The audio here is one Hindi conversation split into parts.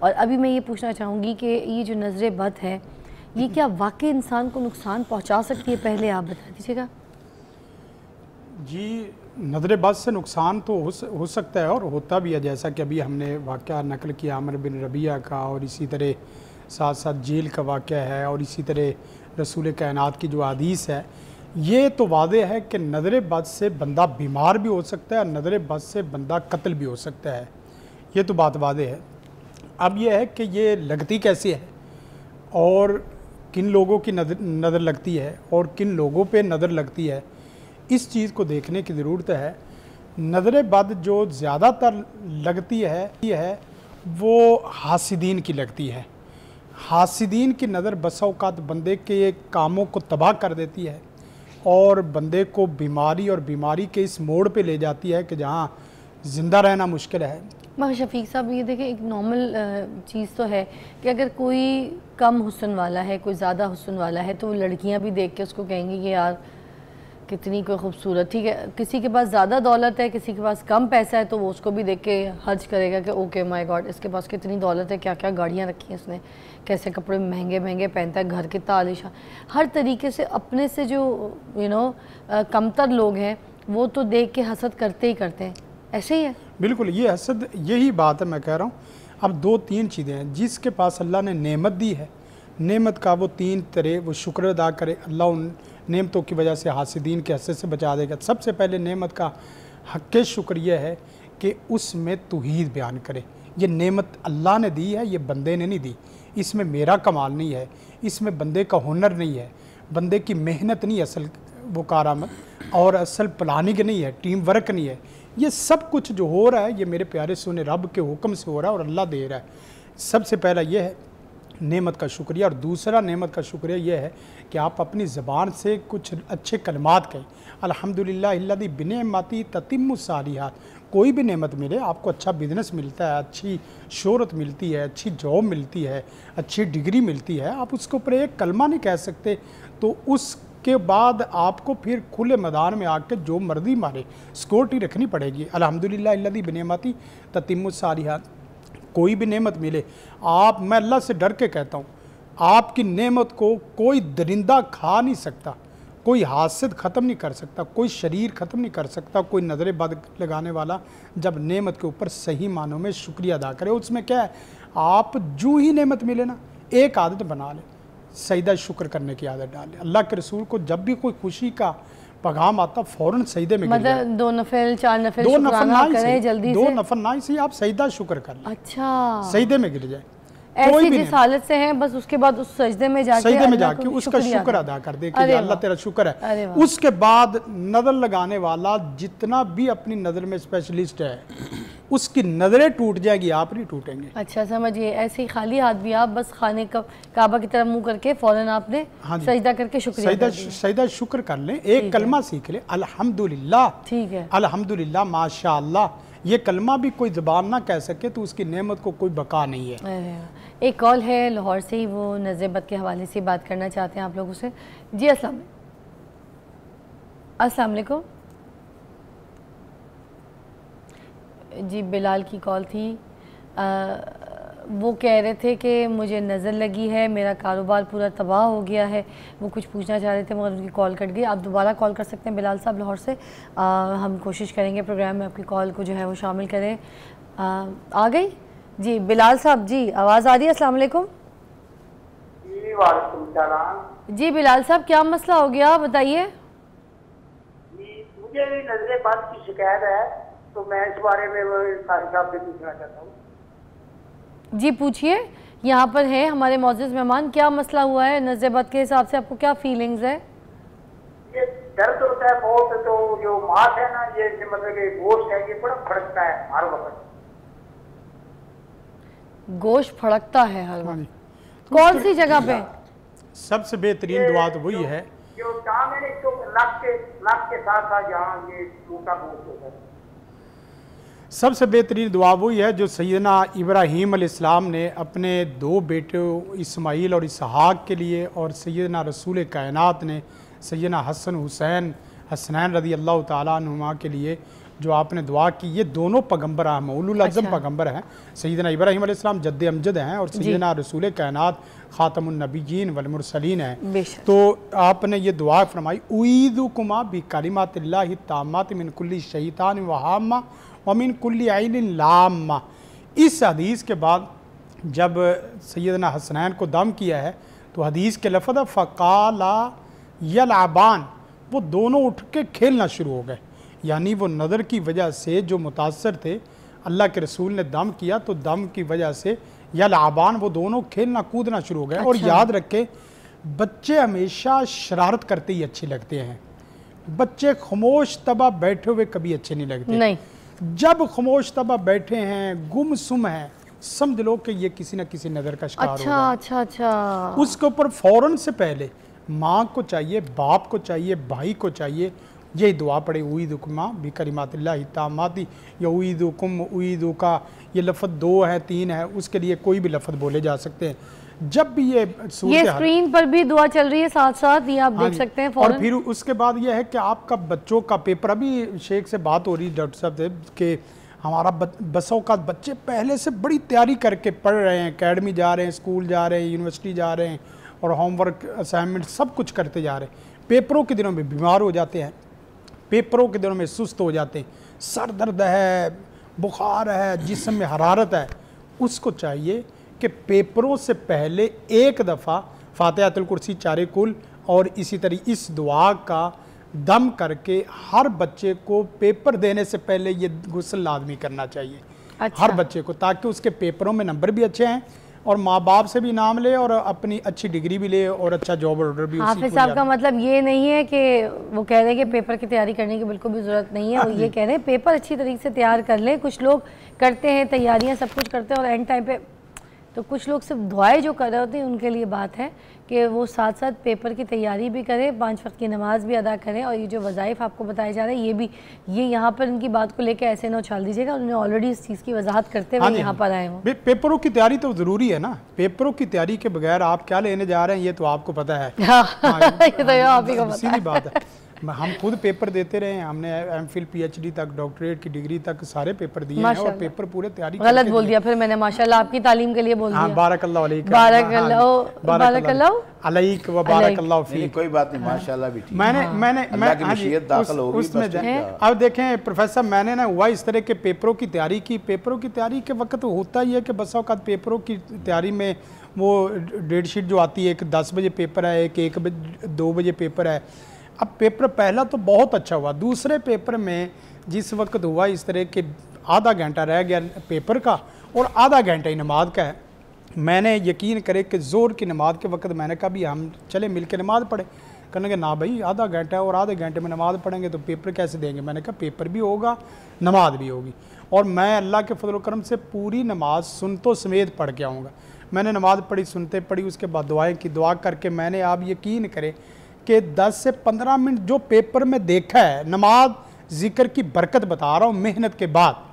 और अभी मैं ये पूछना चाहूँगी कि ये जो नज़र बद है ये क्या वाकई इंसान को नुकसान पहुँचा सकती है, पहले आप बता दीजिएगा। जी, नज़र बद से नुकसान तो हो सकता है और होता भी है, जैसा कि अभी हमने वाक़या नकल किया आमिर बिन रबिया का, और इसी तरह साथ साथ जेल का वाक़या है, और इसी तरह रसूल कायनात की जो हदीस है, ये तो वाज़ेह है कि नज़र बद से बंदा बीमार भी हो सकता है और नज़र बद से बंदा कत्ल भी हो सकता है, ये तो बात वाज़ेह है। अब यह है कि ये लगती कैसे है और किन लोगों की नज़र लगती है और किन लोगों पे नज़र लगती है, इस चीज़ को देखने की ज़रूरत है। नज़र बद जो ज़्यादातर लगती है वो हासिदीन की लगती है। हासिदीन की नज़र बसा औक़ात बंदे के कामों को तबाह कर देती है और बंदे को बीमारी और बीमारी के इस मोड़ पे ले जाती है कि जहाँ ज़िंदा रहना मुश्किल है। मगर शफीक साहब ये देखें, एक नॉर्मल चीज़ तो है कि अगर कोई कम हुस्न वाला है, कोई ज़्यादा हुस्न वाला है, तो वो लड़कियां भी देख के उसको कहेंगी कि यार कितनी कोई खूबसूरत, ठीक है। किसी के पास ज़्यादा दौलत है, किसी के पास कम पैसा है, तो वो उसको भी देख के हज करेगा कि ओके माय गॉड, इसके पास कितनी दौलत है, क्या क्या गाड़ियाँ रखी हैं इसने, कैसे कपड़े महंगे महंगे पहनता है, घर कितना आलीशान। हर तरीके से अपने से जो कमतर लोग हैं वो तो देख के हसद करते ही करते हैं, ऐसे ही है। बिल्कुल, ये हसद, यही बात है, मैं कह रहा हूँ। अब 2-3 चीज़ें हैं, जिसके पास अल्लाह ने नेमत दी है, नेमत का वो 3 तरह वो शुक्र अदा करे, अल्लाह उन नेमतों की वजह से हासिदीन के हसद से बचा देगा। सबसे पहले नेमत का हक़ शुक्र यह है कि उसमें तौहीद बयान करे। ये नेमत अल्लाह ने दी है, ये बंदे ने नहीं दी, इसमें मेरा कमाल नहीं है, इसमें बंदे का हुनर नहीं है, बंदे की मेहनत नहीं, असल वो कारामद और असल प्लानिंग नहीं है, टीम वर्क नहीं है। ये सब कुछ जो हो रहा है ये मेरे प्यारे सोने रब के हुक्म से हो रहा है और अल्लाह दे रहा है। सबसे पहला ये है नेमत का शुक्रिया, और दूसरा नेमत का शुक्रिया ये है कि आप अपनी ज़बान से कुछ अच्छे कलमात कहें। अल्हम्दुलिल्लाह इल्लज़ी बिनिअमती ततिम्मु सालिहात। कोई भी नेमत मिले, आपको अच्छा बिजनेस मिलता है, अच्छी शोहरत मिलती है, अच्छी जॉब मिलती है, अच्छी डिग्री मिलती है, आप उसके ऊपर एक कलमा नहीं कह सकते, तो उसके बाद आपको फिर खुले मैदान में आके जो मर्जी मारे सिक्योरिटी रखनी पड़ेगी। अल्हम्दुलिल्लाह इल्लज़ी बिनिअमती ततिम्मु सालिहात। कोई भी नेमत मिले, आप, मैं अल्लाह से डर के कहता हूँ, आपकी नेमत को कोई दरिंदा खा नहीं सकता, कोई हासिद ख़त्म नहीं कर सकता, कोई शरीर ख़त्म नहीं कर सकता, कोई नज़र बद लगाने वाला जब नेमत के ऊपर सही मानों में शुक्रिया अदा करे। उसमें क्या है, आप जो ही नेमत मिले ना, एक आदत बना ले, सजदा शुक्र करने की आदत डालें। अल्लाह के रसूल को जब भी कोई खुशी का पैगाम आता फ़ौरन सजदे में, मतलब 2 नफल 4 नफल, 2 नफल ना करें जल्दी से, 2 नफल ना ही, आप सजदा शुक्र कर लें। अच्छा, सजदे में गिर जाए, ऐसी जिस हालत से हैं, बस उसके बाद उस सजदे में जाके उसका शुक्र अदा कर दे कि अल्लाह तेरा शुक्र है। उसके बाद नज़र लगाने वाला जितना भी अपनी नज़र में स्पेशलिस्ट है, उसकी नज़रें टूट जाएगी, आप नहीं टूटेंगे। अच्छा, समझिए, ऐसे ही खाली हाथ भी आप बस खाने का काबा की तरफ मुंह करके फौरन आपने सजदा करके सजदा शुक्र कर लें, एक कलमा सीख लें, अल्हम्दुलिल्लाह, ठीक है, अल्हम्दुलिल्लाह, माशाअल्लाह। ये कलमा भी कोई ज़बान ना कह सके तो उसकी नेमत को कोई बका नहीं है। एक कॉल है लाहौर से ही, वो नज़र बद के हवाले से बात करना चाहते हैं आप लोगों से। जी अस्सलाम वालेकुम। जी बिलाल की कॉल थी, वो कह रहे थे कि मुझे नज़र लगी है, मेरा कारोबार पूरा तबाह हो गया है, वो कुछ पूछना चाह रहे थे मगर उनकी कॉल कट गई। आप दोबारा कॉल कर सकते हैं बिलाल साहब लाहौर से, हम कोशिश करेंगे प्रोग्राम में आपकी कॉल को जो है वो शामिल करें। आ गई जी बिलाल साहब, जी आवाज़ आ रही है? अस्सलाम वालेकुम। जी बिलाल साहब, क्या मसला हो गया बताइए। मुझे नजर बद की शिकायत है, तो मैं इस बारे में साहब से पूछना चाहता हूँ। जी पूछिए, यहाँ पर है हमारे मौजूद मेहमान, क्या मसला हुआ है नज़र बद के हिसाब से, आपको क्या फीलिंग्स है? ये दर्द होता है बहुत, तो जो मांस है ना, ये मतलब कि गोश्त है, ये बड़ा फड़कता है हर वक्त। गोश्त फड़कता है हर वक्त, कौन सी जगह पे? सबसे बेहतरीन दुआ तो वही है जो टांग है, तो नाक के साथ साथ जहाँ ये टूटा गोश्त होता है। सबसे बेहतरीन दुआ वही है जो सैयदना इब्राहीम अलैहिस्सलाम ने अपने 2 बेटों इस्माइल और इसहाक के लिए, और सैयदना रसूल कायनात ने सैयदना हसन हुसैन हसनैन रज़ी अल्लाह ताला अन्हुमा के लिए जो आपने दुआ की, ये दोनों पैगंबर हैं, उलुल अज़्म पैगंबर हैं। सैयदना इब्राहीम अलैहिस्सलाम जद्द अमजद हैं और सैयदना रसूल कायनात खातमुन नबिय्यीन वल मुरसलीन हैं। तो आपने ये दुआ फरमाई, उईदुकुमा बिकलिमातिल्लाहि ताम्माति मिन कुल्ली शैतान व हाम्मा व मिन कुल्ली ऐनिन लाम्मा। इस हदीस के बाद जब सैयदना हसनैन को दम किया है तो हदीस के लफ्ज़ फ़क़ाला यलअबान, वो दोनों उठ के खेलना शुरू हो गए। यानी वो नज़र की वजह से जो मुतासर थे, अल्लाह के रसूल ने दम किया तो दम की वजह से यलअबान, वो दोनों खेलना कूदना शुरू हो गए। और याद रखें, बच्चे हमेशा शरारत करते ही अच्छे लगते हैं। बच्चे खामोश तबा बैठे हुए कभी अच्छे नहीं लगते। नहीं। जब खामोश तबा बैठे हैं, गुमसुम हैं, समझ लो कि ये किसी न किसी नज़र का शिकार होगा। अच्छा। उसके ऊपर फ़ौरन से पहले माँ को चाहिए, बाप को चाहिए, भाई को चाहिए, यही दुआ पड़े, उईदुकुमा बिकलिमातिल्लाहि ताम्माति या उईदुकुम, उईदुका, ये लफ्ज़ 2 है 3 है, उसके लिए कोई भी लफ्ज़ बोले जा सकते हैं। जब भी ये स्क्रीन पर भी दुआ चल रही है साथ साथ, ये आप देख सकते हैं। और फिर उसके बाद ये है कि आपका बच्चों का पेपर, अभी शेख से बात हो रही डॉक्टर साहब से कि हमारा बसों का बच्चे पहले से बड़ी तैयारी करके पढ़ रहे हैं, एकेडमी जा रहे हैं, स्कूल जा रहे हैं, यूनिवर्सिटी जा रहे हैं और होमवर्क असाइनमेंट सब कुछ करते जा रहे हैं। पेपरों के दिनों में बीमार हो जाते हैं, पेपरों के दिनों में सुस्त हो जाते हैं, सर दर्द है, बुखार है, जिस्म में हरारत है। उसको चाहिए कि पेपरों से पहले एक दफ़ा फातिहातुल कुर्सी 4 कुल और इसी तरह इस दुआ का दम करके हर बच्चे को पेपर देने से पहले ये गुस्ल लाजमी करना चाहिए। हर बच्चे को, ताकि उसके पेपरों में नंबर भी अच्छे हैं और माँ बाप से भी नाम ले और अपनी अच्छी डिग्री भी ले और अच्छा जॉब ऑर्डर भी। हाफिज साहब का मतलब ये नहीं है कि वो कह रहे हैं कि पेपर की तैयारी करने की बिल्कुल भी ज़रूरत नहीं है, वो ये कह रहे हैं पेपर अच्छी तरीके से तैयार कर ले। कुछ लोग करते हैं तैयारियां, सब कुछ करते हैं और एंड टाइम पे तो कुछ लोग सिर्फ दुआएं जो कर रहे होते हैं, उनके लिए बात है कि वो साथ साथ पेपर की तैयारी भी करें, 5 वक्त की नमाज भी अदा करें। और ये जो वज़ाइफ आपको बताए जा रहे हैं, ये भी, ये यहाँ पर इनकी बात को लेकर ऐसे ना उछाल दीजिएगा, उन्होंने ऑलरेडी इस चीज़ की वजाहत करते हुए यहाँ पर आए हो। पेपरों की तैयारी तो ज़रूरी है ना, पेपरों की तैयारी के बगैर आप क्या लेने जा रहे हैं ये तो आपको पता है। ये तो आप ही को पता है। सीधी बात है, हम खुद पेपर देते रहे, हमने एमफिल पीएचडी तक, डॉक्टरेट की डिग्री तक सारे पेपर दिए हैं और पेपर पूरे तैयारी गलत बोल दिया फिर मैंने, माशाल्लाह आपकी तालीम के लिए बोल दिया। बारकल्लाहु अलैक, बारकल्लाहु अलैक व बारकल्लाहु फीक। कोई बात नहीं, माशाल्लाह भी ठीक। मैंने उसमें अब देखें प्रोफेसर, मैंने ना हुआ इस तरह के पेपरों की तैयारी की। पेपरों की तैयारी के वक्त होता ही है कि बस औक़ात पेपरों की तैयारी में वो डेट शीट जो आती है, एक 10 बजे पेपर है, एक 1 बजे 2 बजे पेपर है। अब पेपर पहला तो बहुत अच्छा हुआ, दूसरे पेपर में जिस वक्त हुआ इस तरह के आधा घंटा रह गया पेपर का और आधा घंटा ही नमाज का है। मैंने यकीन करे कि ज़ोर की नमाज के वक्त मैंने कहा भी हम चले मिल के नमाज़ पढ़े। कहने के ना भाई, आधा घंटा है और आधे घंटे में नमाज़ पढ़ेंगे तो पेपर कैसे देंगे। मैंने कहा पेपर भी होगा, नमाज भी होगी। और मैं अल्लाह के फजल करम से पूरी नमाज सुनतो समेत पढ़ के आऊँगा। मैंने नमाज़ पढ़ी, सुनते पढ़ी, उसके बाद दुआएँ की, दुआ करके मैंने, आप यकीन करें कि 10 से 15 मिनट जो पेपर में देखा है, नमाज जिक्र की बरकत बता रहा हूँ, मेहनत के बाद,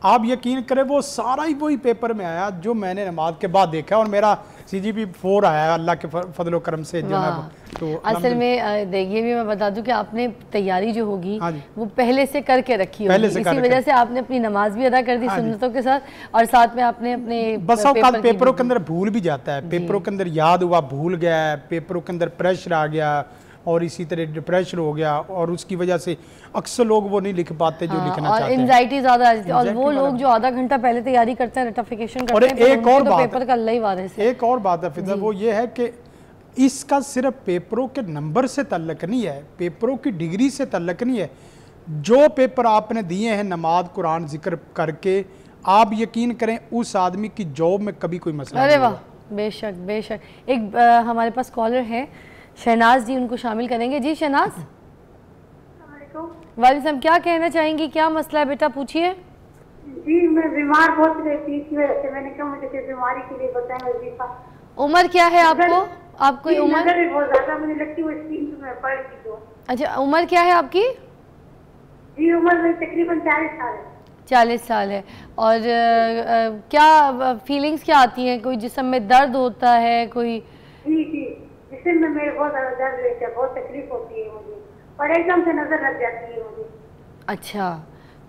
आप यकीन करें वो सारा ही वही पेपर में आया जो मैंने नमाज के बाद देखा। और मेरा CGP 4 आया अल्लाह के फजलो करम से जनाब। तो असल में देखिए भी मैं बता दूं कि आपने तैयारी जो होगी वो पहले से करके रखी होगी, इसी वजह से आपने अपनी नमाज भी अदा कर दी सुन्नतों के साथ और साथ में आपने अपने बस पेपरों के अंदर भूल भी जाता है, पेपरों के अंदर याद हुआ भूल गया, पेपरों के अंदर प्रेशर आ गया और इसी तरह डिप्रेशन हो गया और उसकी वजह से अक्सर लोग वो नहीं लिख पाते जो लिखना चाहते हैं, एंजाइटी ज़्यादा आ जाती है। और वो लोग जो आधा घंटा पहले तैयारी करते हैं, रटिफिकेशन करते हैं, एक और बात पेपर का अल्लाह ही वारिस है। एक और बात है फिजा, वो ये है कि इसका सिर्फ पेपरों के नंबर से तल्लक नहीं है, पेपरों की डिग्री से तल्लक नहीं है। जो पेपर आपने दिए हैं नमाज कुरान जिक्र करके, आप यकीन करें उस आदमी की जॉब में कभी कोई मसला नहीं होगा। बेशक बेशक। एक हमारे पास कॉलर है शहनाज जी, उनको शामिल करेंगे। जी शहनाज, वालेकुम, क्या कहना चाहेंगी, क्या मसला है बेटा, पूछिए। जी मैं बीमार बहुत रहती थी, मैंने कहा मुझे बीमारी के लिए बताएं। उम्र क्या है आपको? आपको उम्र बहुत ज्यादा मुझे लगती है स्क्रीन पे मैं पढ़ रही हूं। अच्छा, उम्र क्या है आपकी? जी उम्र मेरी तकरीबन 40 साल है। 40 साल है। और क्या फीलिंग्स क्या आती हैं? कोई जिस्म में दर्द होता है कोई? जी जी, जिस्म में मेरे बहुत ज्यादा दर्द रहता है, बहुत तकलीफ होती है मुझे और एकदम से नजर लग जाती है मुझे। अच्छा,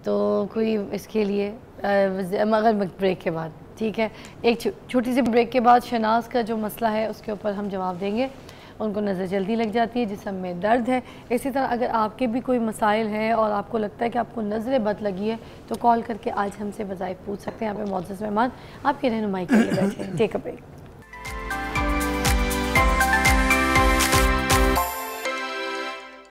तो कोई इसके लिए मगर ब्रेक के बाद, ठीक है, एक छोटी सी ब्रेक के बाद शहनाज का जो मसला है उसके ऊपर हम जवाब देंगे। उनको नज़र जल्दी लग जाती है, जिस्म में दर्द है। इसी तरह अगर आपके भी कोई मसाइल हैं और आपको लगता है कि आपको नज़र बद लगी है तो कॉल करके आज हमसे वज़ाइफ पूछ सकते हैं। यहाँ पे मौजूद मेहमान आपकी रहनुमाई के लिए बैठे हैं। Take a break.